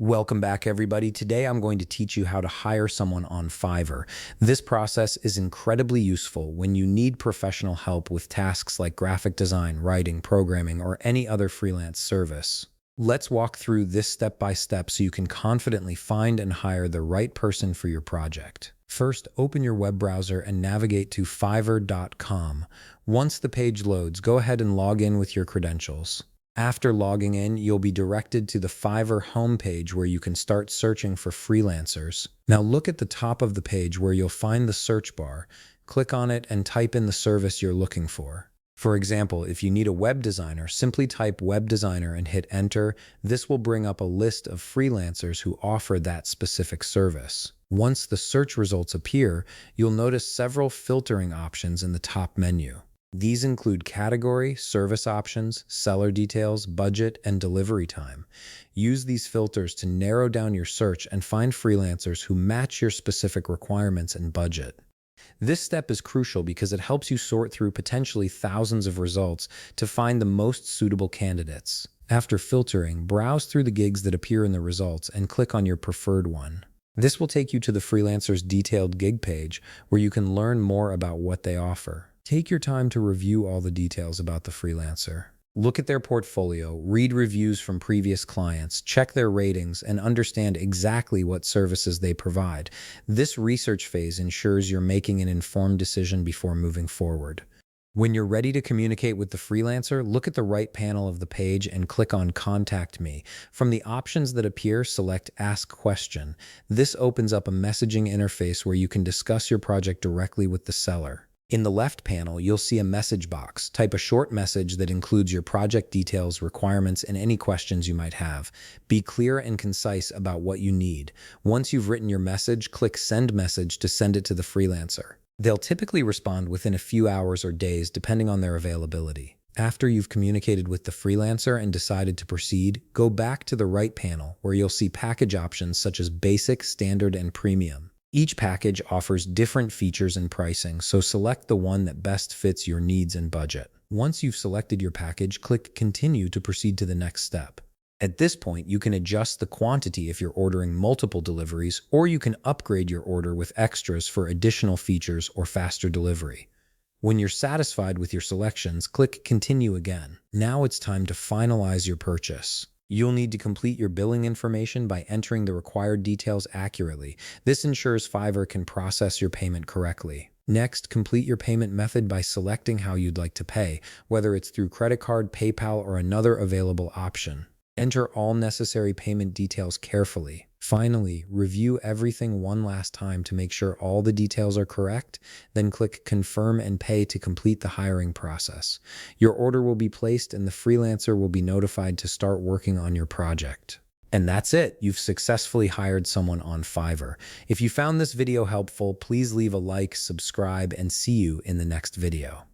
Welcome back, everybody. Today I'm going to teach you how to hire someone on Fiverr. This process is incredibly useful when you need professional help with tasks like graphic design, writing, programming, or any other freelance service. Let's walk through this step by step so you can confidently find and hire the right person for your project. First, open your web browser and navigate to fiverr.com. Once the page loads, go ahead and log in with your credentials. After logging in, you'll be directed to the Fiverr homepage where you can start searching for freelancers. Now look at the top of the page where you'll find the search bar. Click on it and type in the service you're looking for. For example, if you need a web designer, simply type web designer and hit enter. This will bring up a list of freelancers who offer that specific service. Once the search results appear, you'll notice several filtering options in the top menu. These include category, service options, seller details, budget, and delivery time. Use these filters to narrow down your search and find freelancers who match your specific requirements and budget. This step is crucial because it helps you sort through potentially thousands of results to find the most suitable candidates. After filtering, browse through the gigs that appear in the results and click on your preferred one. This will take you to the freelancer's detailed gig page where you can learn more about what they offer. Take your time to review all the details about the freelancer. Look at their portfolio, read reviews from previous clients, check their ratings, and understand exactly what services they provide. This research phase ensures you're making an informed decision before moving forward. When you're ready to communicate with the freelancer, look at the right panel of the page and click on Contact Me. From the options that appear, select Ask Question. This opens up a messaging interface where you can discuss your project directly with the seller. In the left panel, you'll see a message box. Type a short message that includes your project details, requirements, and any questions you might have. Be clear and concise about what you need. Once you've written your message, click Send Message to send it to the freelancer. They'll typically respond within a few hours or days, depending on their availability. After you've communicated with the freelancer and decided to proceed, go back to the right panel where you'll see package options such as Basic, Standard, and Premium. Each package offers different features and pricing, so select the one that best fits your needs and budget. Once you've selected your package, click Continue to proceed to the next step. At this point, you can adjust the quantity if you're ordering multiple deliveries, or you can upgrade your order with extras for additional features or faster delivery. When you're satisfied with your selections, click Continue again. Now it's time to finalize your purchase. You'll need to complete your billing information by entering the required details accurately. This ensures Fiverr can process your payment correctly. Next, complete your payment method by selecting how you'd like to pay, whether it's through credit card, PayPal, or another available option. Enter all necessary payment details carefully. Finally, review everything one last time to make sure all the details are correct, then click Confirm and Pay to complete the hiring process. Your order will be placed and the freelancer will be notified to start working on your project. And that's it. You've successfully hired someone on Fiverr. If you found this video helpful, please leave a like, subscribe, and see you in the next video.